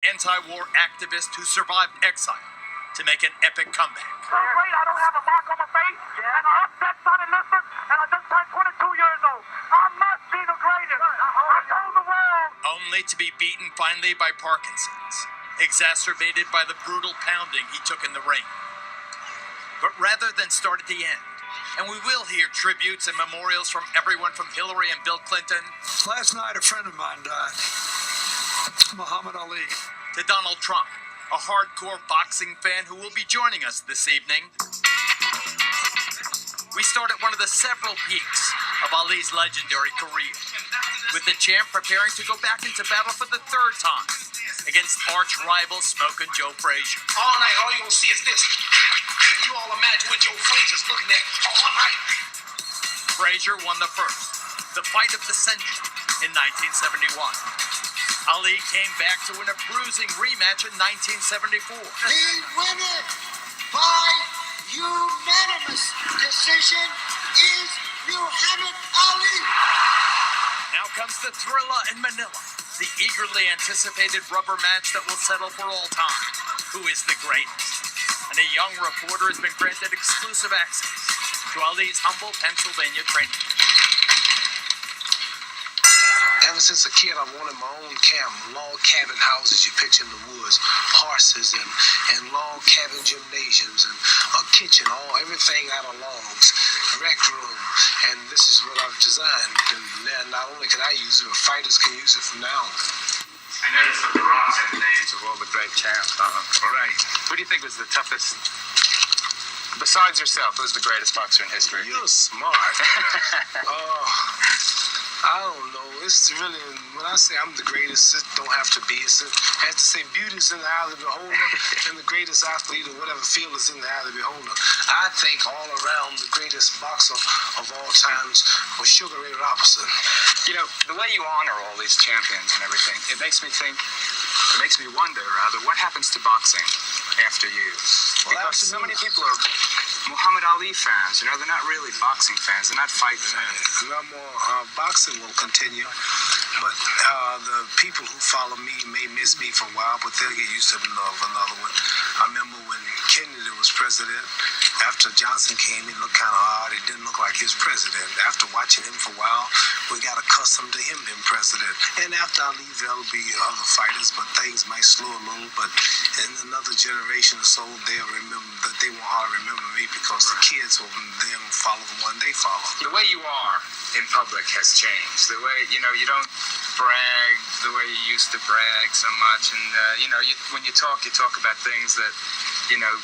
Anti-war activist who survived exile to make an epic comeback. So great, I don't have a mark on my face, and I upset son enlistment, and I just turned 22 years old. I must be the greatest. I told the world. Only to be beaten finally by Parkinson's, exacerbated by the brutal pounding he took in the ring. But rather than start at the end, and we will hear tributes and memorials from everyone from Hillary and Bill Clinton. Last night, a friend of mine died, Muhammad Ali. To Donald Trump, a hardcore boxing fan who will be joining us this evening. We start at one of the several peaks of Ali's legendary career, with the champ preparing to go back into battle for the third time against arch-rival Smokin' Joe Frazier. All night, all you will see is this. You all imagine what Joe Frazier's looking at all night. Frazier won the first, the fight of the century, in 1971. Ali came back to win a bruising rematch in 1974. The winner by unanimous decision is Muhammad Ali. Now comes the thriller in Manila, the eagerly anticipated rubber match that will settle for all time. Who is the greatest? And a young reporter has been granted exclusive access to Ali's humble Pennsylvania training. Ever since a kid, I wanted my own log cabin houses you picture in the woods, horses and log cabin gymnasiums and a kitchen, everything out of logs, rec room, and this is what I've designed. And now not only can I use it, but fighters can use it from now on. I noticed that the Rock had the names of all the great champs on them. Right. Who do you think was the toughest? Besides yourself, who's the greatest boxer in history? You're smart. I don't know. It's really, when I say I'm the greatest, it don't have to be. It has to say beauty's in the eye of the beholder, and the greatest athlete or whatever field is in the eye of the beholder. I think all around the greatest boxer of all times was Sugar Ray Robinson. You know, the way you honor all these champions and everything, it makes me wonder, rather, what happens to boxing after you? Well, because so many people are Muhammad Ali fans, they're not really boxing fans, they're not fight fans. No more. Boxing will continue, but the people who follow me may miss me for a while, but they'll get used to another one. I remember when Kennedy was president, after Johnson came, he looked kind of odd. He didn't look like his president. After watching him for a while, we got accustomed to him being president. And after I leave, there'll be other fighters, but things might slow a little. But in another generation or so, they'll remember that they won't hardly remember me because the kids will then follow the one they follow. The way you are in public has changed. The way, you don't brag the way you used to brag so much. And, when you talk about things that,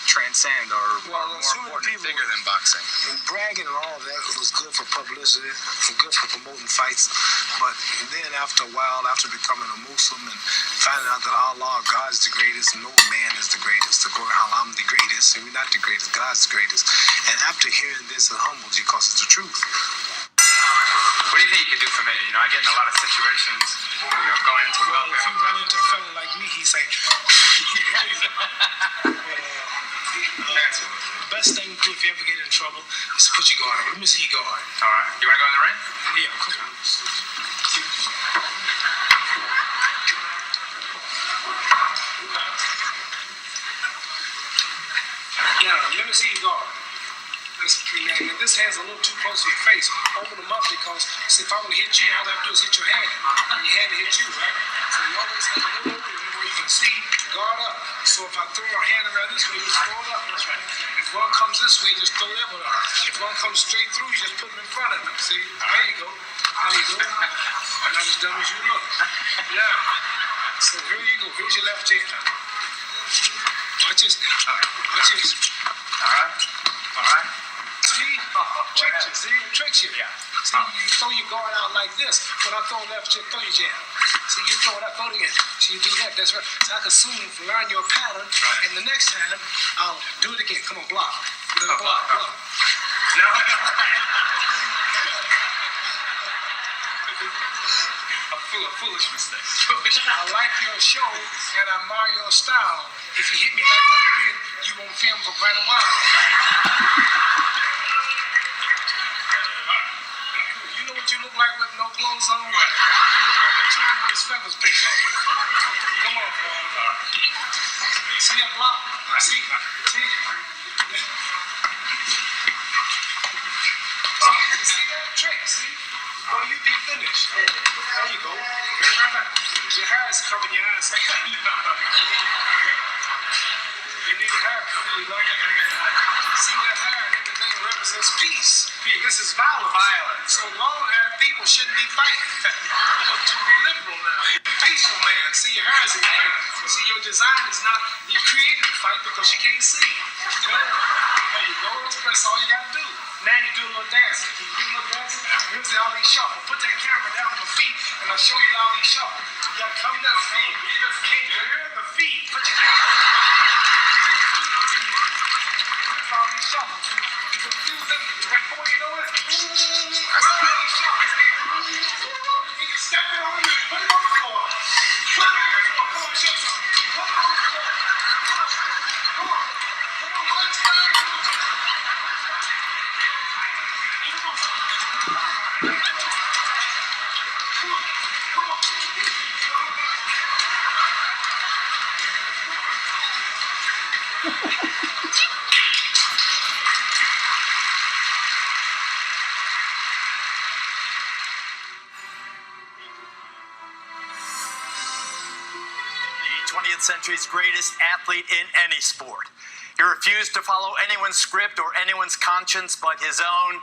transcend or are more important, bigger than boxing. And bragging and all that was good for publicity and good for promoting fights. But then after a while, after becoming a Muslim and finding out that Allah, God is the greatest, no man is the greatest, I'm the greatest, and we're not the greatest, God's the greatest. And after hearing this, it humbles you because it's the truth. What do you think you could do for me? I get in a lot of situations, going into Well, if you run into a fella like me, he's like, the best thing to do if you ever get in trouble is to put your guard on. Let me see your guard. All right. You want to go in the ring? Yeah, come on. Now, let me see your guard. Now, this hand's a little too close to your face. Open them up because, if I want to hit you, all I have to do is hit your hand. And your hand to hit you, right? So you always have a little opening where you can see, guard up. So if I throw your hand around this way, you just throw it up. That's right. If one comes this way, just throw that one up. If one comes straight through, you just put them in front of them. See? There you go. There you go. Not as dumb as you look. Now, so here you go. Here's your left hand. Watch this now. Watch this. All right. See? Tricks you. See? It tricks you. Yeah. See, you throw your guard out like this. When I throw left, you throw your jab. See, you throw that, throw it again. So you do that. That's right. So I can soon learn your pattern. Right. And the next time, I'll do it again. Come on, block. Block. No. A foolish mistake. I like your show and I admire your style. If you hit me like that again, you won't film for quite a while. You know what you look like with no clothes on? You look like a chicken with his feathers picked off. Come on, Paul. See that block? See? You see that trick? See? Oh, you be finished. There you go. Right back. Your hair is covering your eyes. You need a haircut. You like it? See that hair and everything represents peace. This is violence. So long-haired people shouldn't be fighting. You look too liberal now. Peaceful man. See, your hair is in fight. See, your design is not. You created the fight because you can't see. There you go. That's all you got to do. Now you do a little dancing. Can you do a little dancing? Here's the Ali shuffle. Put that camera down on the feet, and I'll show you the Ali shuffle. You got to come down the feet. Can you hear the feet? Put your camera down. Here's the Ali shuffle. Confuse it. Before you know it, that's the Ali shuffle. You can step it on and put it on the floor. Put it on the floor. Come on, show something. Put it on the floor. Come on. Come on. Let's go. The 20th century's greatest athlete in any sport. He refused to follow anyone's script or anyone's conscience but his own.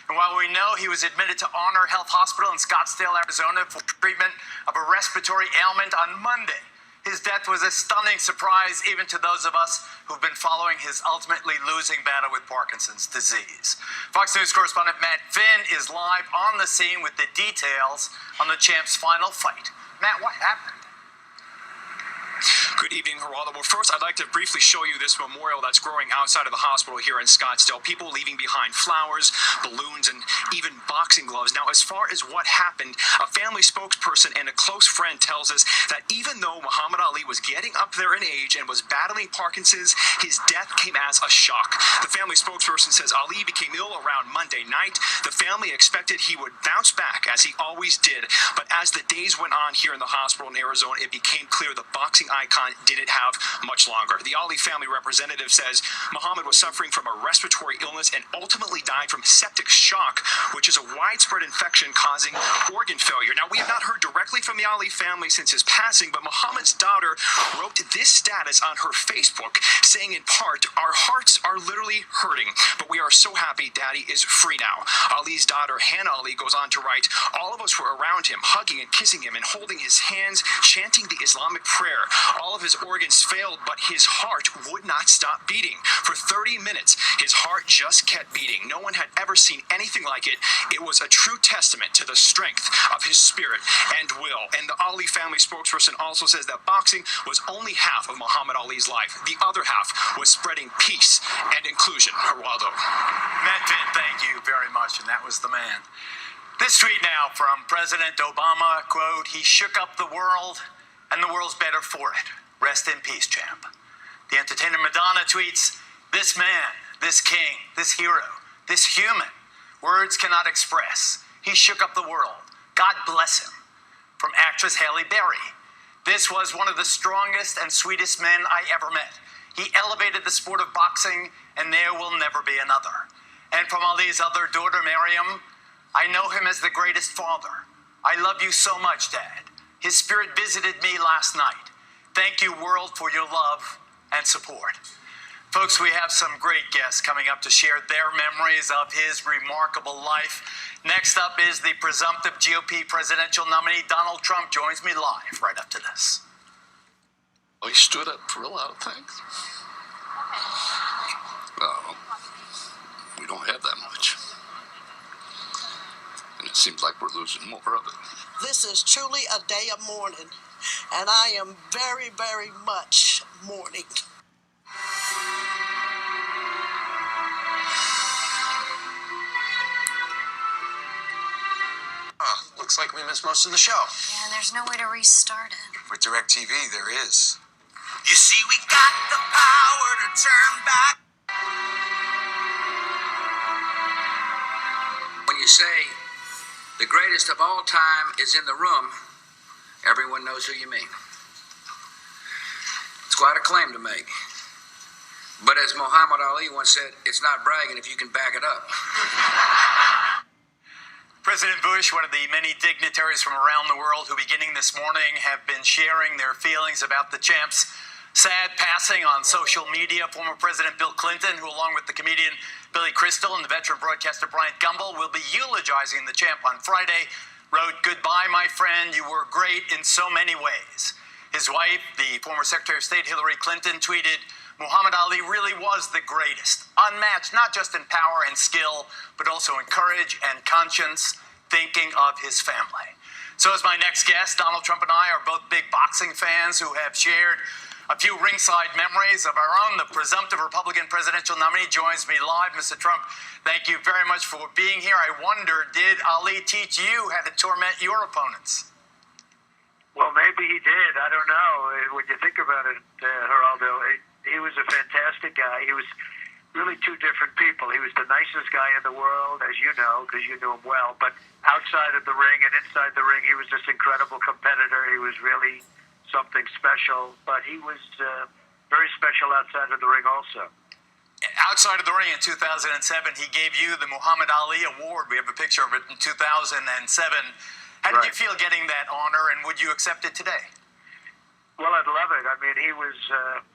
And while we know he was admitted to Honor Health Hospital in Scottsdale, Arizona for treatment of a respiratory ailment on Monday, his death was a stunning surprise even to those of us who've been following his ultimately losing battle with Parkinson's disease. Fox News correspondent Matt Finn is live on the scene with the details on the champ's final fight. Matt, what happened? Good evening, Geraldo. Well, first, I'd like to briefly show you this memorial that's growing outside of the hospital here in Scottsdale. People leaving behind flowers, balloons, and even boxing gloves. Now, as far as what happened, a family spokesperson and a close friend tells us that even though Muhammad Ali was getting up there in age and was battling Parkinson's, his death came as a shock. The family spokesperson says Ali became ill around Monday night. The family expected he would bounce back, as he always did. But as the days went on here in the hospital in Arizona, it became clear the boxing icon didn't have much longer. The Ali family representative says Mohammad was suffering from a respiratory illness and ultimately died from septic shock, which is a widespread infection causing organ failure. Now, we have not heard directly from the Ali family since his passing, but Mohammad's daughter wrote this status on her Facebook, saying in part, "Our hearts are literally hurting, but we are so happy Daddy is free now." Ali's daughter, Hannah Ali, goes on to write, "All of us were around him, hugging and kissing him and holding his hands, chanting the Islamic prayer. All of his organs failed, but his heart would not stop beating. For 30 minutes, his heart just kept beating. No one had ever seen anything like it. It was a true testament to the strength of his spirit and will." And the Ali family spokesperson also says that boxing was only half of Muhammad Ali's life. The other half was spreading peace and inclusion. Geraldo. Matt Finn, thank you very much, and that was the man. This tweet now from President Obama, quote, "He shook up the world, and the world's better for it. Rest in peace, champ." The entertainer Madonna tweets, "This man, this king, this hero, this human, words cannot express. He shook up the world. God bless him." From actress Halle Berry, "This was one of the strongest and sweetest men I ever met. He elevated the sport of boxing, and there will never be another." And from Ali's other daughter, Miriam, "I know him as the greatest father. I love you so much, Dad. His spirit visited me last night. Thank you, world, for your love and support." Folks, we have some great guests coming up to share their memories of his remarkable life. Next up is the presumptive GOP presidential nominee, Donald Trump, joins me live right after this. He stood up for a lot of things. Well, we don't have that much. And it seems like we're losing more of it. This is truly a day of mourning, and I am very, very much mourning. Looks like we missed most of the show. Yeah, there's no way to restart it. With DirecTV, there is. You see, we got the power to turn back. When you say the greatest of all time is in the room, everyone knows who you mean. It's quite a claim to make. But as Muhammad Ali once said, it's not bragging if you can back it up. President Bush, one of the many dignitaries from around the world who, beginning this morning, have been sharing their feelings about the champ's sad passing on social media. Former President Bill Clinton, who along with the comedian Billy Crystal and the veteran broadcaster Bryant Gumbel will be eulogizing the champ on Friday, wrote, "Goodbye, my friend. You were great in so many ways." His wife, the former Secretary of State Hillary Clinton, tweeted, "Muhammad Ali really was the greatest, unmatched not just in power and skill, but also in courage and conscience, thinking of his family." So is my next guest. Donald Trump and I are both big boxing fans who have shared a few ringside memories of our own. The presumptive Republican presidential nominee joins me live. Mr. Trump, thank you very much for being here. I wonder, did Ali teach you how to torment your opponents? Well, maybe he did. I don't know. When you think about it, Geraldo, he was a fantastic guy. He was really two different people. He was the nicest guy in the world, as you know, because you knew him well. But outside of the ring and inside the ring, he was this incredible competitor. He was really something special. But he was very special outside of the ring also. Outside of the ring in 2007, he gave you the Muhammad Ali Award. We have a picture of it in 2007. How did you feel getting that honor, and would you accept it today? Well, I'd love it. I mean, he was,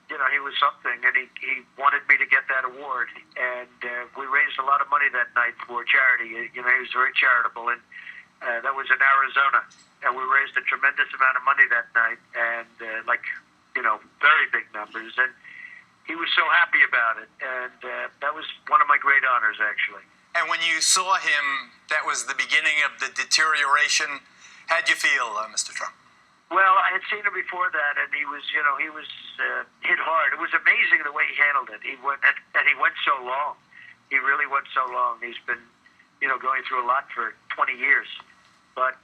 he was something, and he wanted me to get that award. And we raised a lot of money that night for charity. He was very charitable, and that was in Arizona. And we raised a tremendous amount of money that night, and very big numbers. And he was so happy about it, and that was one of my great honors, actually. And when you saw him, that was the beginning of the deterioration. How'd you feel, Mr. Trump? Well, I had seen him before that, and he was hit hard. It was amazing the way he handled it. He went so long. He really went so long. He's been, going through a lot for 20 years. But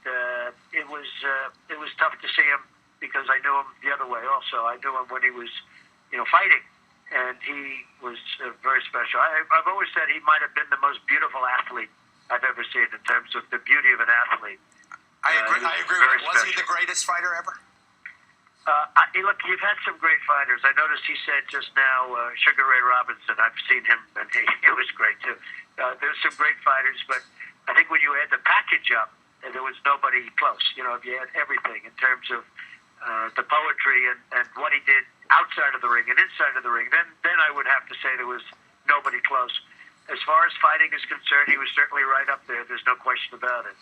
it was tough to see him because I knew him the other way. Also, I knew him when he was, fighting, and he was very special. I've always said he might have been the most beautiful athlete I've ever seen in terms of the beauty of an athlete. I agree with it. Was he the greatest fighter ever? Look, you've had some great fighters. I noticed he said just now Sugar Ray Robinson. I've seen him, and he was great too. There's some great fighters, but I think when you add the package up, there was nobody close. If you had everything in terms of the poetry and what he did outside of the ring and inside of the ring, then I would have to say there was nobody close. As far as fighting is concerned, he was certainly right up there. There's no question about it.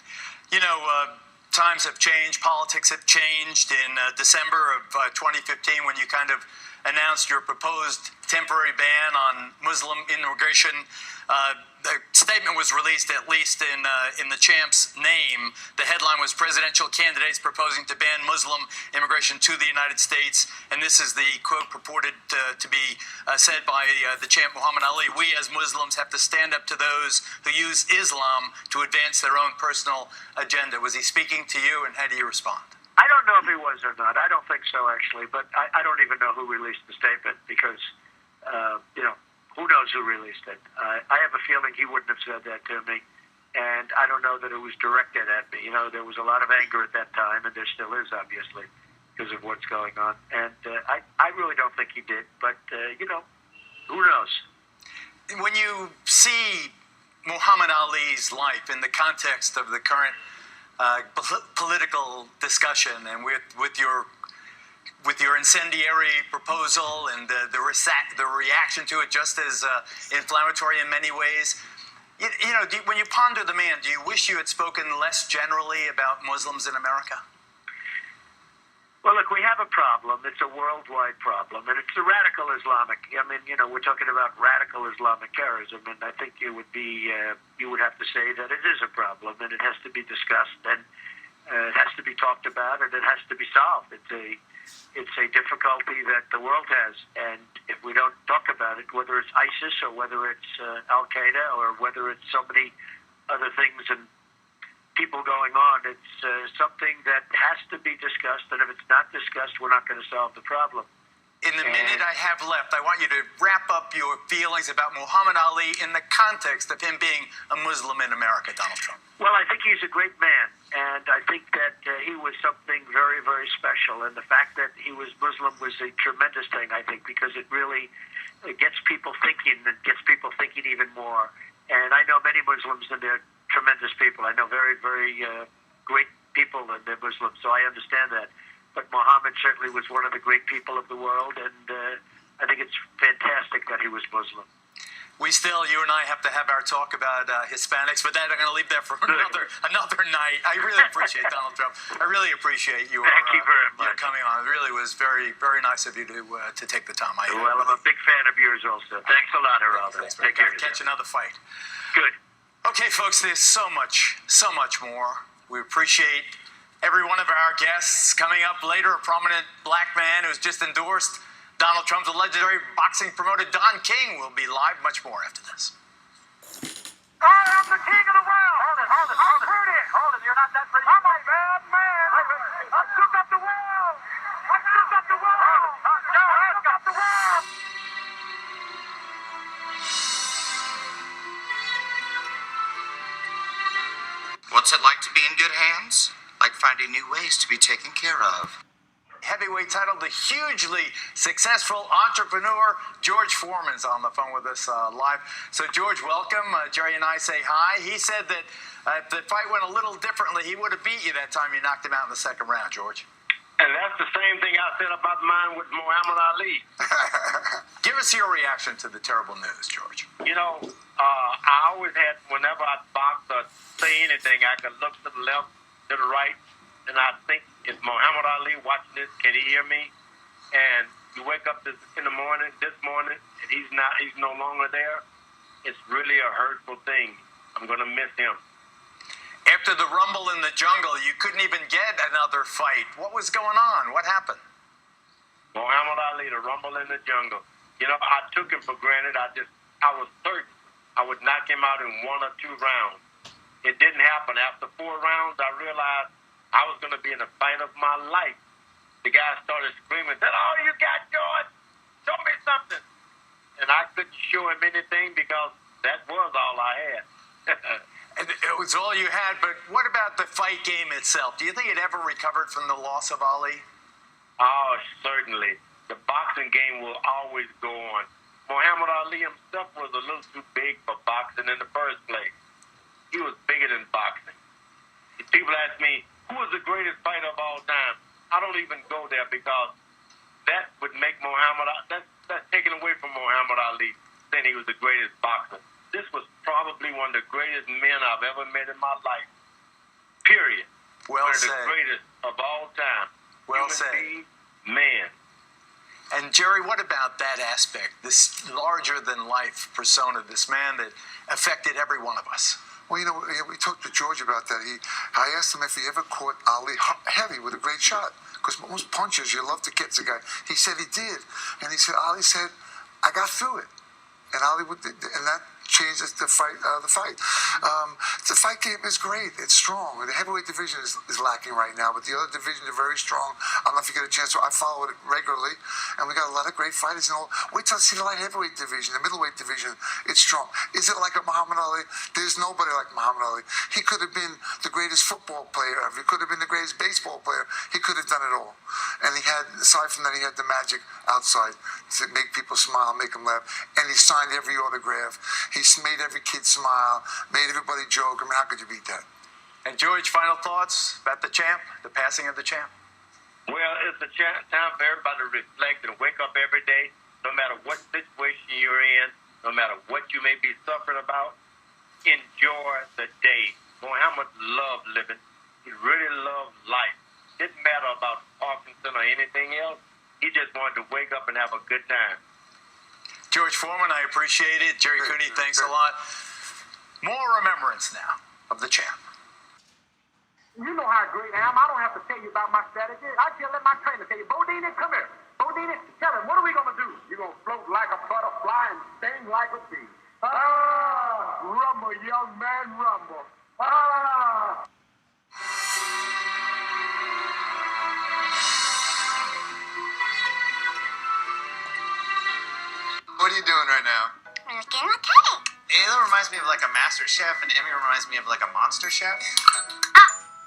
Times have changed. Politics have changed. In December of 2015, when you kind of announced your proposed temporary ban on Muslim immigration, the statement was released, at least in the champ's name. The headline was "Presidential Candidates Proposing to Ban Muslim Immigration to the United States." And this is the quote purported to be said by the champ Muhammad Ali: "We as Muslims have to stand up to those who use Islam to advance their own personal agenda." Was he speaking to you, and how do you respond? I don't know if he was or not. I don't think so, actually. But I don't even know who released the statement because, who knows who released it? I have a feeling he wouldn't have said that to me, and I don't know that it was directed at me. There was a lot of anger at that time, and there still is, obviously, because of what's going on. And I really don't think he did, but, who knows? When you see Muhammad Ali's life in the context of the current political discussion, and with your incendiary proposal and the reaction to it just as inflammatory in many ways, when you ponder the man, do you wish you had spoken less generally about Muslims in America? Well, look, we have a problem. It's a worldwide problem, and it's the radical Islamic. I mean, we're talking about radical Islamic terrorism, and I think you would have to say that it is a problem, and it has to be discussed, and it has to be talked about, and it has to be solved. It's a difficulty that the world has, and if we don't talk about it, whether it's ISIS or whether it's Al Qaeda or whether it's so many other things and people going on, it's something that has to be discussed, and if it's not discussed, we're not going to solve the problem. In in the minute I have left, I want you to wrap up your feelings about Muhammad Ali in the context of him being a Muslim in America, Donald Trump. Well, I think he's a great man, and I think that he was something very, very special. And the fact that he was Muslim was a tremendous thing, I think, because it really gets people thinking and gets people thinking even more. And I know many Muslims, and they're tremendous people. I know very, very great people, and they're Muslims, so I understand that. But Muhammad certainly was one of the great people of the world, and I think it's fantastic that he was Muslim. You and I have to have our talk about Hispanics, but that I'm going to leave that for another night. I really appreciate Donald Trump. I really appreciate your Thank you very much. coming on. It really was very, very nice of you to take the time. I'm a big fan of yours also. Thanks a lot, Geraldo. Take care. Catch another fight. Good. Okay, folks, there's so much more. We appreciate every one of our guests. Coming up later, a prominent black man who's just endorsed Donald Trump's legendary boxing promoter, Don King, will be live. Much more after this. I am the king of the world. Hold it. Hold it. You're not that pretty. I'm a bad man. I shook up the world. I shook up the world. I shook up the world. What's it like to be in good hands? Like finding new ways to be taken care of. Heavyweight title, the hugely successful entrepreneur George Foreman's on the phone with us live. So George, welcome. Jerry and I say hi. He said that if the fight went a little differently, he would have beat you that time you knocked him out in the second round, George. And that's the same thing I said about mine with Muhammad Ali. Give us your reaction to the terrible news, George. You know, I always had, whenever I boxed or say anything, I could look to the left, to the right, and I think, is Muhammad Ali watching this? Can he hear me? And you wake up this morning, and he's no longer there. It's really a hurtful thing. I'm going to miss him. After the rumble in the jungle, you couldn't even get another fight. What was going on? What happened? Muhammad Ali, the rumble in the jungle. You know, I took him for granted. I was certain I would knock him out in 1 or 2 rounds. It didn't happen. After 4 rounds, I realized I was going to be in the fight of my life. The guy started screaming, said, "Oh, you got George? Show me something." And I couldn't show him anything because that was all I had. And it was all you had, but what about the fight game itself? Do you think it ever recovered from the loss of Ali? Oh, certainly. The boxing game will always go on. Muhammad Ali himself was a little too big for boxing in the first place. He was bigger than boxing. If people ask me, who was the greatest fighter of all time? I don't even go there because that would make Muhammad Ali, that's taken away from Muhammad Ali, saying he was the greatest boxer. This was probably one of the greatest men I've ever met in my life. Period. Well one said. Of the greatest of all time. Well Human said. being, man. And Jerry, what about that aspect, this larger-than-life persona, this man that affected every one of us? Well, you know, we talked to George about that. I asked him if he ever caught Ali heavy with a great shot, because most punches you love to get the guy. He said he did, and he said Ali said, "I got through it," and Ali would, and that changed the fight. The fight game is great. It's strong. The heavyweight division is lacking right now, but the other divisions are very strong. I don't know if you get a chance to. I follow it regularly, and we got a lot of great fighters. You know, wait till I see the light heavyweight division, the middleweight division. It's strong. Is it like a Muhammad Ali? There's nobody like Muhammad Ali. He could have been the greatest football player ever. He could have been the greatest baseball player. He could have done it all. And he had, aside from that, he had the magic outside to make people smile, make them laugh. And he signed every autograph. He made every kid smile, made everybody joke. I mean, how could you beat that? And George, final thoughts about the champ, the passing of the champ? Well, it's a time for everybody to reflect and wake up every day, no matter what situation you're in, no matter what you may be suffering about. Enjoy the day. Muhammad loved living. He really loved life. Didn't matter about Parkinson or anything else. He just wanted to wake up and have a good time. George Foreman, I appreciate it. Jerry Cooney, thanks a lot. More remembrance now of the champ. You know how great I am. I don't have to tell you about my strategy. I just let my trainer tell you. Bodine, come here. Bodine, tell him, what are we going to do? You're going to float like a butterfly and sting like a bee. Rumble, young man, rumble. are you doing right now? Making a cake. Ayla reminds me of like a master chef, and Emmy reminds me of like a monster chef.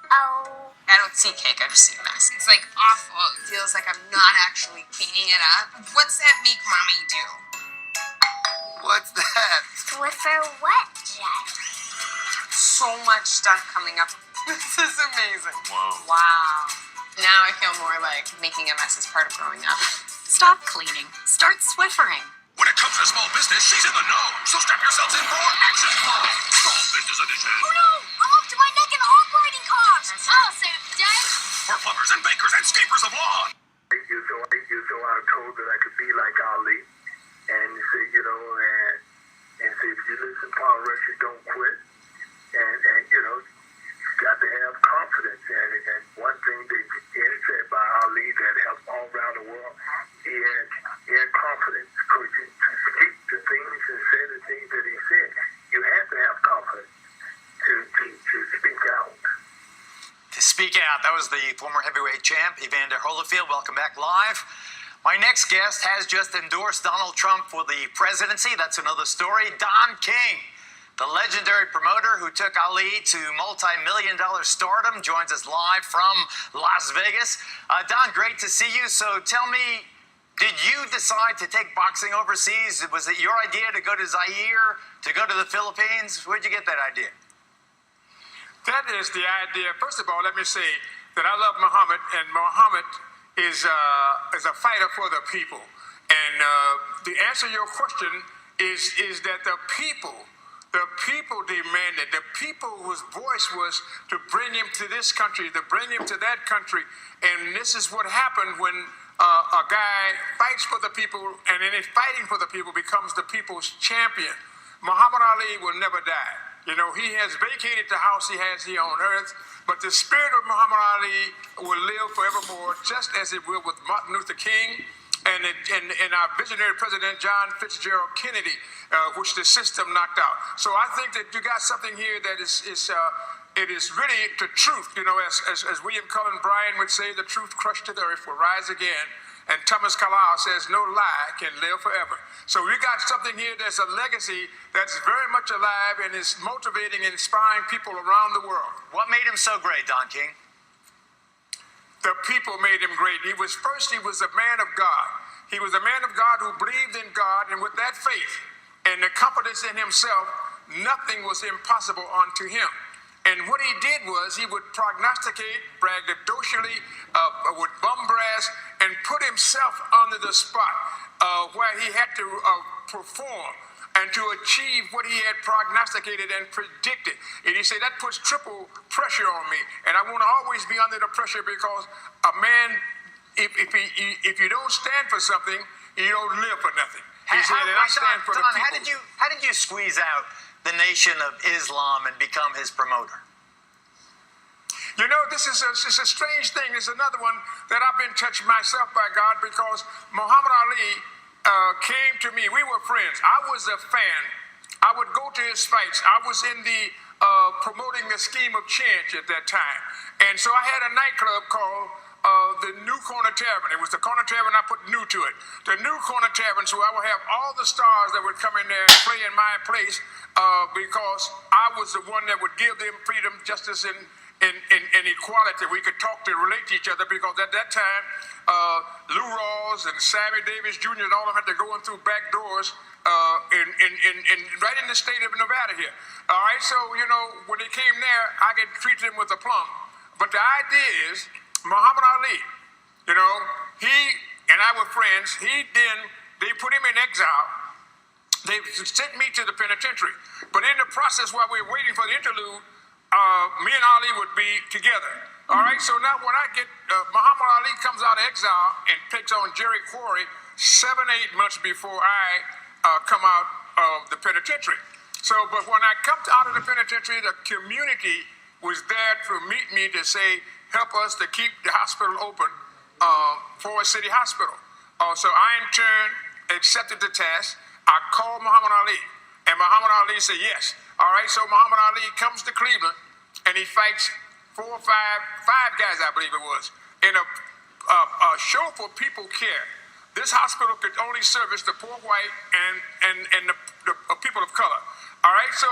Oh. I don't see cake, I just see mess. It's like awful. It feels like I'm not actually cleaning it up. What's that make mommy do? What's that? Swiffer what, Jet? So much stuff coming up. This is amazing. Whoa. Wow. Now I feel more like making a mess is part of growing up. Stop cleaning. Start Swiffering. When it comes to small business, she's in the know. So strap yourselves in for Action Small Business Edition. Oh no! I'm up to my neck in operating costs! I'll save the day! For plumbers and bakers and scapers of lawn. 8 years old, I was told that I could be like Ali. And he said, you know, and said, if you listen to Paul Rush, you don't quit. And you know, you got to have confidence. And one thing that he said by Ali that helped all around the world, he had confidence. Because to speak the things and say the things that he said, you have to have confidence to speak out. To speak out, that was the former heavyweight champ, Evander Holyfield. Welcome back live. My next guest has just endorsed Donald Trump for the presidency. That's another story. Don King, the legendary promoter who took Ali to multi-million-dollar stardom, joins us live from Las Vegas. Don, great to see you. So tell me, did you decide to take boxing overseas? Was it your idea to go to Zaire, to go to the Philippines? Where'd you get that idea? That is the idea. First of all, let me say that I love Mohammad, and Mohammad is a fighter for the people. And the answer to your question is that the people demanded, the people whose voice was to bring him to this country, to bring him to that country. And this is what happened when a guy fights for the people, and in his fighting for the people becomes the people's champion. Muhammad Ali will never die. You know, he has vacated the house he has here on earth, but the spirit of Muhammad Ali will live forevermore, just as it will with Martin Luther King and our visionary president, John Fitzgerald Kennedy, which the system knocked out. So I think that you got something here that it is really the truth. You know, as William Cullen Bryant would say, the truth crushed to the earth will rise again. And Thomas Carlyle says, no lie can live forever. So we got something here that's a legacy that's very much alive and is motivating and inspiring people around the world. What made him so great, Don King? The people made him great. He was a man of God. He was a man of God who believed in God, and with that faith and the confidence in himself, nothing was impossible unto him. And what he did was he would prognosticate, braggadociously, with bum brass, and put himself under the spot where he had to perform and to achieve what he had prognosticated and predicted. And he said, that puts triple pressure on me. And I want to always be under the pressure, because a man, if you don't stand for something, you don't live for nothing. He said, and I stand for the people. How did you squeeze out the Nation of Islam and become his promoter? You know, this is a strange thing. It's another one that I've been touched myself by God, because Muhammad Ali came to me. We were friends. I was a fan. I would go to his fights. I was in the promoting the Scheme of Change at that time. And so I had a nightclub called the New Corner Tavern. It was the Corner Tavern, I put new to it. The New Corner Tavern, so I would have all the stars that would come in there and play in my place, because I was the one that would give them freedom, justice, and equality. We could talk to relate to each other, because at that time, Lou Rawls and Sammy Davis Jr. and all of them had to go in through back doors right in the state of Nevada here. All right, so, you know, when they came there, I could treat them with a plum. But the idea is, Muhammad Ali, you know, he and I were friends. They put him in exile. They sent me to the penitentiary. But in the process, while we were waiting for the interlude, me and Ali would be together. All right, so now when I get, Muhammad Ali comes out of exile and takes on Jerry Quarry 7-8 months before I come out of the penitentiary. So, but when I come out of the penitentiary, the community was there to meet me to say, help us to keep the hospital open, Forest City Hospital. So I, in turn, accepted the task. I called Muhammad Ali, and Muhammad Ali said yes. All right, so Muhammad Ali comes to Cleveland, and he fights five guys, I believe it was, in a show for People Care. this hospital could only service the poor white and the people of color. All right, so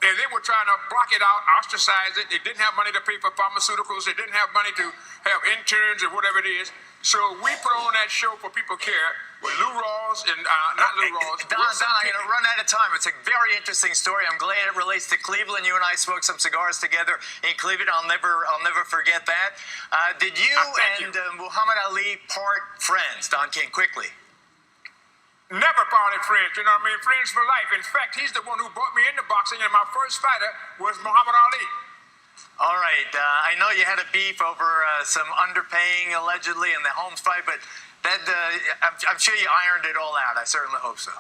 and they were trying to block it out, ostracize it. They didn't have money to pay for pharmaceuticals. They didn't have money to have interns or whatever it is. So we put on that show for People Care with Lou Rawls and not Lou Rawls. Don, I'm going to run out of time. It's a very interesting story. I'm glad it relates to Cleveland. You and I smoked some cigars together in Cleveland. I'll never forget that. Did you and Muhammad Ali part friends, Don King? Quickly. Never parted friends, you know what I mean? Friends for life. In fact, he's the one who brought me into boxing, and my first fighter was Muhammad Ali. All right. I know you had a beef over some underpaying, allegedly, in the Holmes fight, but that I'm sure you ironed it all out. I certainly hope so.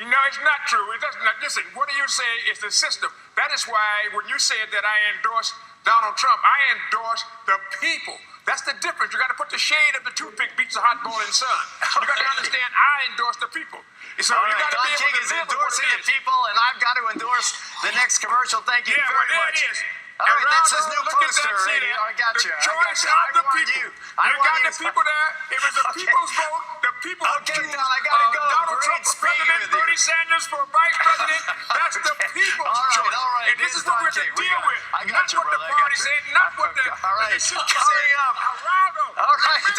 You know, it's not true. It doesn't. Listen, what do you say is the system? That is why when you said that I endorsed Donald Trump, I endorse the people. That's the difference. You got to put the shade of the toothpick beats the hot boiling sun. You got to understand, I endorse the people. So all you right, got to Don be King able to is live with what endorsing it the is. people, and I've got to endorse the next commercial. Thank you very much. It is. All right, that's his Geraldo, new look at poster. that, see Radio. that? I got you. The I got choice you. of the want people. you. You got the people there. It was the people's vote. The people would choose Don, I gotta go. Donald Great Trump for speaking president, with you. Bernie Sanders for vice president. That's the people's choice. All right. And this is what we have to deal with. I got not you, what brother. the party said, not what the All right. system Coming said. up. Geraldo. All right.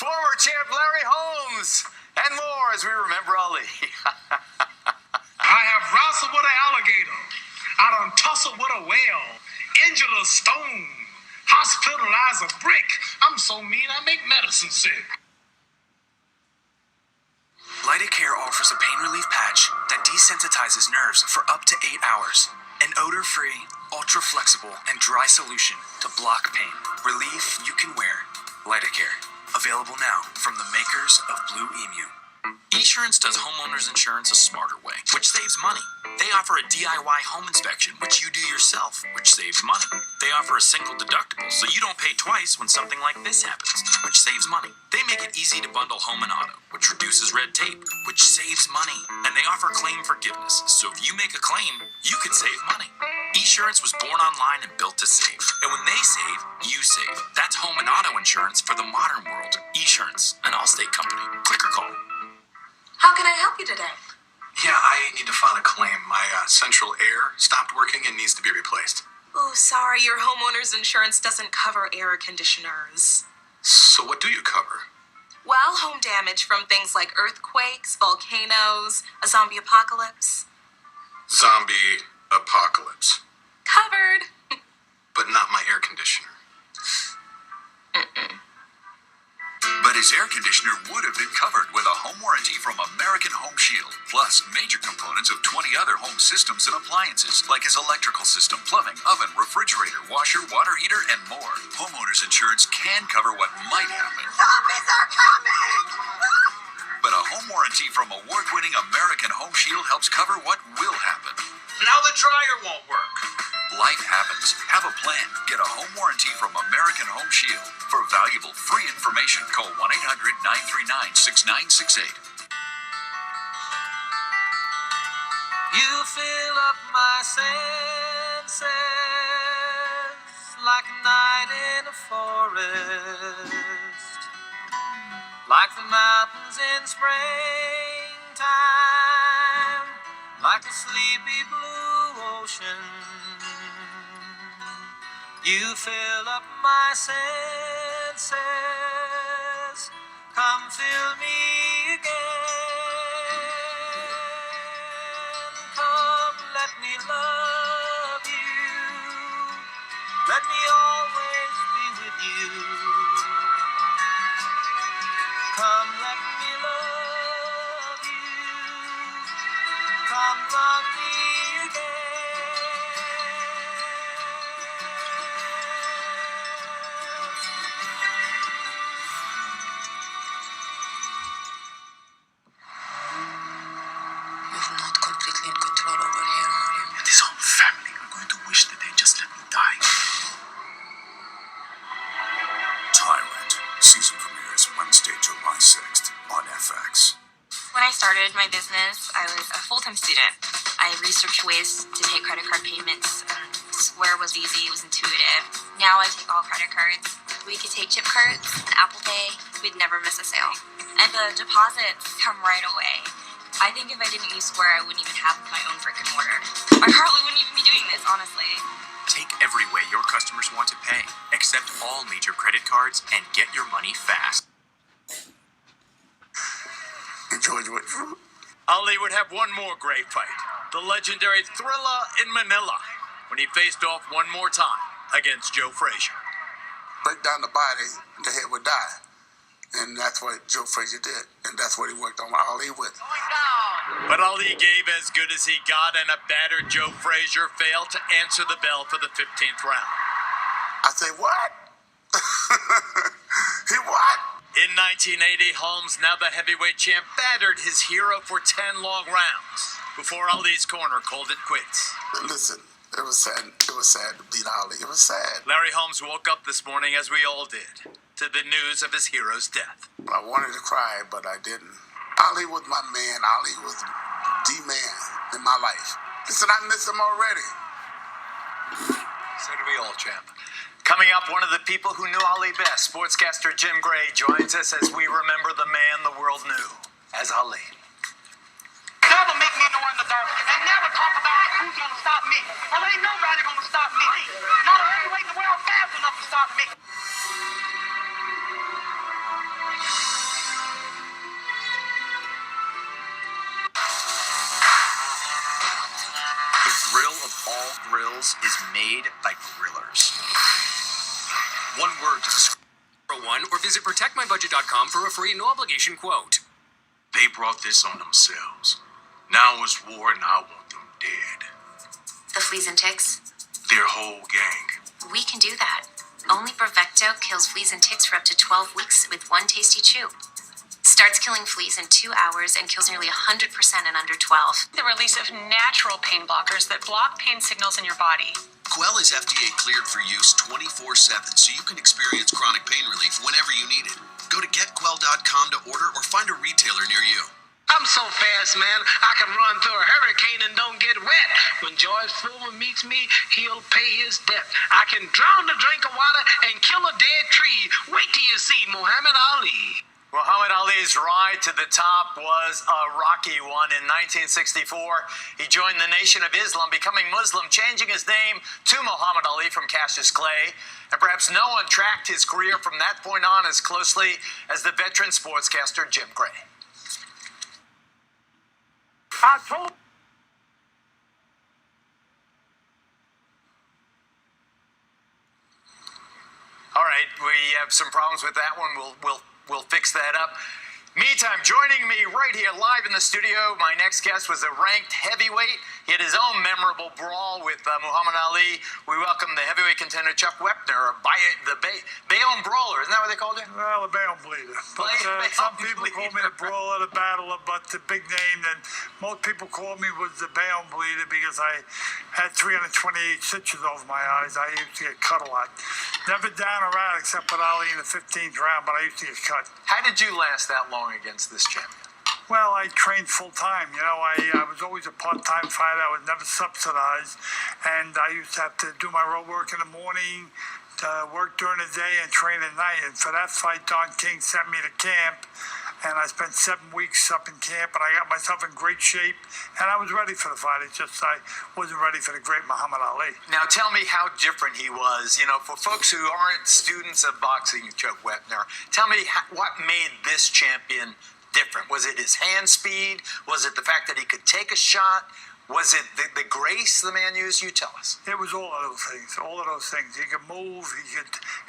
Former champ Larry Holmes and more as we remember Ali. I have wrestled with an alligator. I done tussled with a whale. Injured a stone. Hospitalized a brick. I'm so mean I make medicine sick. Lidocare offers a pain relief patch that desensitizes nerves for up to 8 hours. An odor-free, ultra-flexible, and dry solution to block pain. Relief you can wear. Lidocare. Available now from the makers of Blue Emu. Esurance does homeowners insurance a smarter way, which saves money. They offer a DIY home inspection, which you do yourself, which saves money. They offer a single deductible, so you don't pay twice when something like this happens, which saves money. They make it easy to bundle home and auto, which reduces red tape, which saves money. And they offer claim forgiveness, so if you make a claim, you could save money. Esurance was born online and built to save. And when they save, you save. That's home and auto insurance for the modern world. Esurance, an Allstate company. Click or call. How can I help you today? Yeah, I need to file a claim. My central air stopped working and needs to be replaced. Oh, sorry, your homeowner's insurance doesn't cover air conditioners. So what do you cover? Well, home damage from things like earthquakes, volcanoes, a zombie apocalypse. Zombie apocalypse. Covered. But not my air conditioner. But his air conditioner would have been covered with a home warranty from American Home Shield, plus major components of 20 other home systems and appliances, like his electrical system, plumbing, oven, refrigerator, washer, water heater, and more. Homeowners insurance can cover what might happen. Zombies are coming! But a home warranty from award-winning American Home Shield helps cover what will happen. Now the dryer won't work. Life happens. Have a plan. Get a home warranty from American Home Shield. For valuable free information, call 1-800-939-6968. You fill up my senses like a night in a forest, like the mountains in springtime, like a sleepy blue ocean. You fill up my senses, come fill me again. Come, let me love you, let me always be with you. Come, let me love you, come love me again. Started my business, I was a full-time student. I researched ways to take credit card payments. Square was easy, it was intuitive. Now I take all credit cards. We could take chip cards and Apple Pay. We'd never miss a sale. And the deposits come right away. I think if I didn't use Square, I wouldn't even have my own brick and mortar. I probably wouldn't even be doing this, honestly. Take every way your customers want to pay. Accept all major credit cards and get your money fast. George went through. Ali would have one more great fight. The legendary Thriller in Manila, when he faced off one more time against Joe Frazier. Break down the body, the head would die. And that's what Joe Frazier did. And that's what he worked on Ali with. But Ali gave as good as he got, and a battered Joe Frazier failed to answer the bell for the 15th round. I say, what? He what? In 1980, Holmes, now the heavyweight champ, battered his hero for 10 long rounds before Ali's corner called it quits. Listen, it was sad. It was sad to beat Ali. It was sad. Larry Holmes woke up this morning, as we all did, to the news of his hero's death. I wanted to cry, but I didn't. Ali was my man. Ali was the man in my life. Listen, I miss him already. So do we all, champ. Coming up, one of the people who knew Ali best, sportscaster Jim Gray, joins us as we remember the man the world knew as Ali. Never make me no underdog, and never talk about who's gonna stop me. Well, ain't nobody gonna stop me. Not a heavyweight in the world fast enough to stop me. The grill of all grills is made by grillers. One word to describe. One or visit protectmybudget.com for a free no obligation quote. They brought this on themselves. Now it's war and I want them dead. The fleas and ticks? Their whole gang. We can do that. Only Brevecto kills fleas and ticks for up to 12 weeks with one tasty chew. Starts killing fleas in 2 hours and kills nearly 100% in under 12. The release of natural pain blockers that block pain signals in your body. Quell is FDA cleared for use 24/7, so you can experience chronic pain relief whenever you need it. Go to getquell.com to order or find a retailer near you. I'm so fast, man, I can run through a hurricane and don't get wet. When George Foreman meets me, he'll pay his debt. I can drown a drink of water and kill a dead tree. Wait till you see Muhammad Ali. Muhammad Ali's ride to the top was a rocky one. In 1964, he joined the Nation of Islam, becoming Muslim, changing his name to Muhammad Ali from Cassius Clay. And perhaps no one tracked his career from that point on as closely as the veteran sportscaster Jim Gray. I told. All right, we have some problems with that one. We'll fix that up. Meantime, joining me right here live in the studio, my next guest was a ranked heavyweight. He had his own memorable brawl with Muhammad Ali. We welcome the heavyweight contender Chuck Wepner, the Bayonne Brawler. Isn't that what they called you? Well, the Bayonne Bleeder. But some people call me the Brawler, the Battler, but the big name that most people call me was the Bayonne Bleeder because I had 328 stitches over my eyes. I used to get cut a lot. Never down or out except with Ali in the 15th round, but I used to get cut. How did you last that long against this champion? Well, I trained full-time. You know, I was always a part-time fighter. I was never subsidized. And I used to have to do my road work in the morning, work during the day, and train at night. And for that fight, Don King sent me to camp. And I spent 7 weeks up in camp, and I got myself in great shape. And I was ready for the fight. It's just I wasn't ready for the great Muhammad Ali. Now, tell me how different he was. You know, for folks who aren't students of boxing, Chuck Wepner, tell me what made this champion different. Was it his hand speed? Was it the fact that he could take a shot? Was it the grace the man used? You tell us. It was all of those things. All of those things. He could move.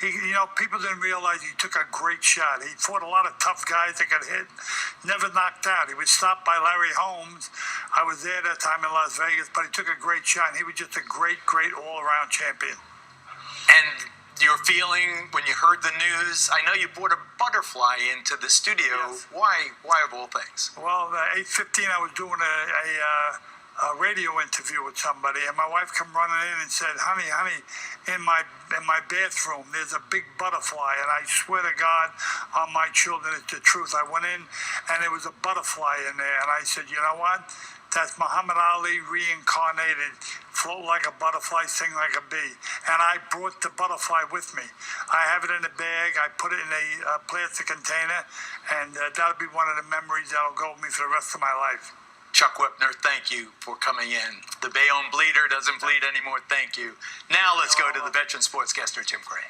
You know, people didn't realize he took a great shot. He fought a lot of tough guys that got hit, never knocked out. He was stopped by Larry Holmes. I was there that time in Las Vegas, but he took a great shot. And he was just a great all-around champion. And your feeling when you heard the news, I know you brought a butterfly into the studio. Yes. Why of all things? Well, at 8:15, I was doing a radio interview with somebody, and my wife come running in and said, honey, in my bathroom, there's a big butterfly, and I swear to God on my children, it's the truth. I went in, and there was a butterfly in there, and I said, you know what? That's Muhammad Ali reincarnated float like a butterfly, sing like a bee. And I brought the butterfly with me. I have it in a bag. I put it in a plastic container, and that'll be one of the memories that'll go with me for the rest of my life. Chuck Whipner, thank you for coming in. The Bayonne bleeder doesn't bleed anymore. Thank you. Now let's go to the veteran sportscaster, Jim Gray.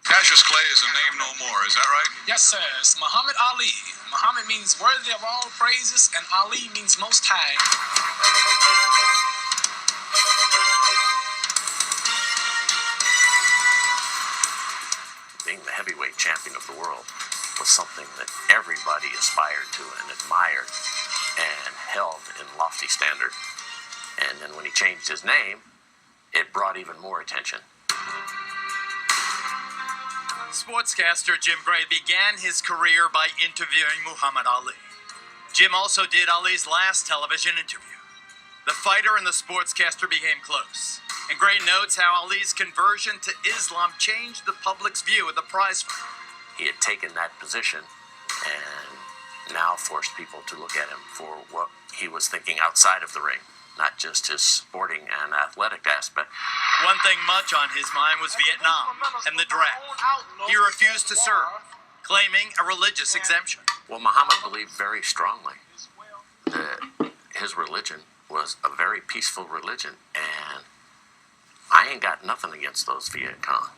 Cassius Clay is a name no more, is that right? Yes, sir. It's Muhammad Ali. Muhammad means worthy of all praises, and Ali means most high. Being the heavyweight champion of the world was something that everybody aspired to and admired and held in lofty standard. And then when he changed his name, it brought even more attention. Sportscaster Jim Gray began his career by interviewing Muhammad Ali. Jim also did Ali's last television interview. The fighter and the sportscaster became close, and Gray notes how Ali's conversion to Islam changed the public's view of the prize fight. He had taken that position and now forced people to look at him for what he was thinking outside of the ring, not just his sporting and athletic aspect. One thing much on his mind was Vietnam and the draft. He refused to serve, claiming a religious exemption. Well, Muhammad believed very strongly that his religion was a very peaceful religion, and I ain't got nothing against those Viet Cong.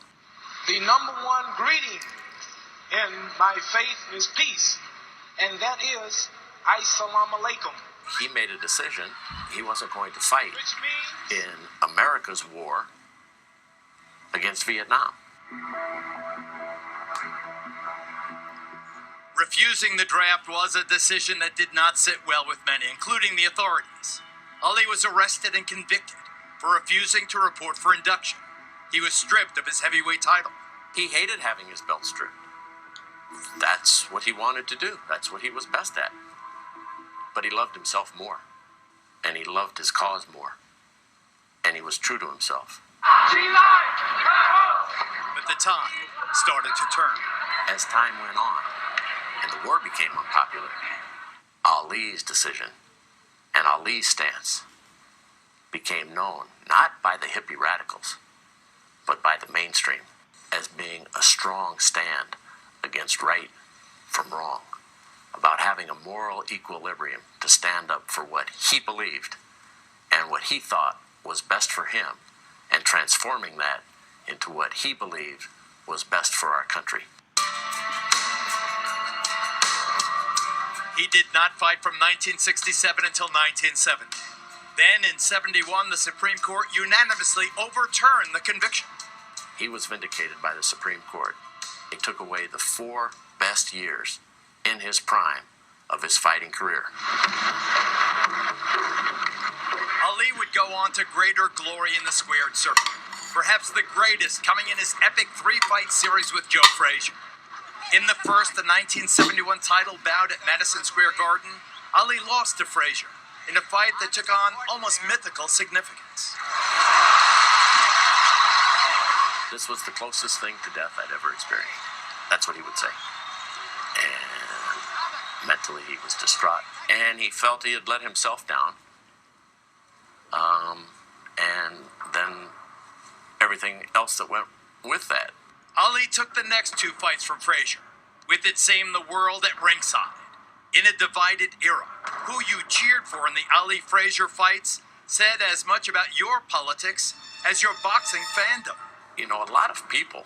The number one greeting in my faith is peace, and that is Assalamu alaikum. He made a decision he wasn't going to fight in America's war against Vietnam. Refusing the draft was a decision that did not sit well with many, including the authorities. Ali was arrested and convicted for refusing to report for induction. He was stripped of his heavyweight title. He hated having his belt stripped. That's what he wanted to do. That's what he was best at. But he loved himself more, and he loved his cause more, and he was true to himself. But the tide started to turn. As time went on, and the war became unpopular, Ali's decision and Ali's stance became known not by the hippie radicals, but by the mainstream as being a strong stand against right from wrong, about having a moral equilibrium to stand up for what he believed and what he thought was best for him, and transforming that into what he believed was best for our country. He did not fight from 1967 until 1970. Then, in 71, the Supreme Court unanimously overturned the conviction. He was vindicated by the Supreme Court. They took away the 4 best years in his prime of his fighting career. Ali would go on to greater glory in the squared circle, perhaps the greatest, coming in his epic 3-fight series with Joe Frazier. In the first, the 1971 title bout at Madison Square Garden, Ali lost to Frazier in a fight that took on almost mythical significance. This was the closest thing to death I'd ever experienced. That's what he would say. And mentally he was distraught. And he felt he had let himself down. And then everything else that went with that. Ali took the next 2 fights from Frazier. With it seemed the world at ringside. In a divided era, who you cheered for in the Ali-Frazier fights said as much about your politics as your boxing fandom. You know, a lot of people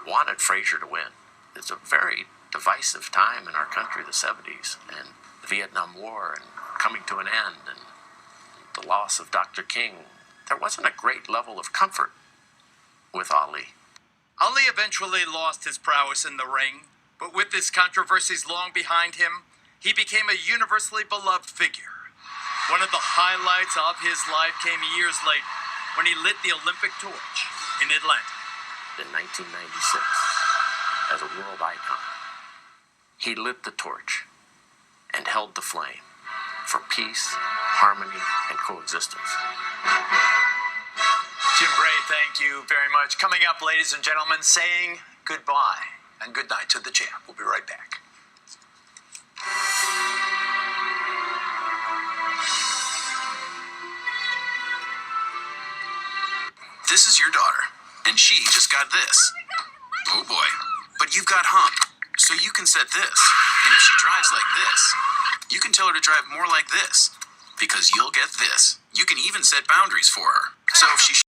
wanted Frazier to win. It's a very divisive time in our country, the 70s, and the Vietnam War, and coming to an end, and the loss of Dr. King. There wasn't a great level of comfort with Ali. Ali eventually lost his prowess in the ring, but with his controversies long behind him, he became a universally beloved figure. One of the highlights of his life came years later, when he lit the Olympic torch in Atlanta. In 1996, as a world icon, he lit the torch and held the flame for peace, harmony, and coexistence. Jim Gray, thank you very much. Coming up, ladies and gentlemen, saying goodbye and good night to the champ. We'll be right back. this is your daughter, and she just got this. Oh boy. But you've got hump, so you can set this. And if she drives like this, you can tell her to drive more like this, because you'll get this. You can even set boundaries for her. So if she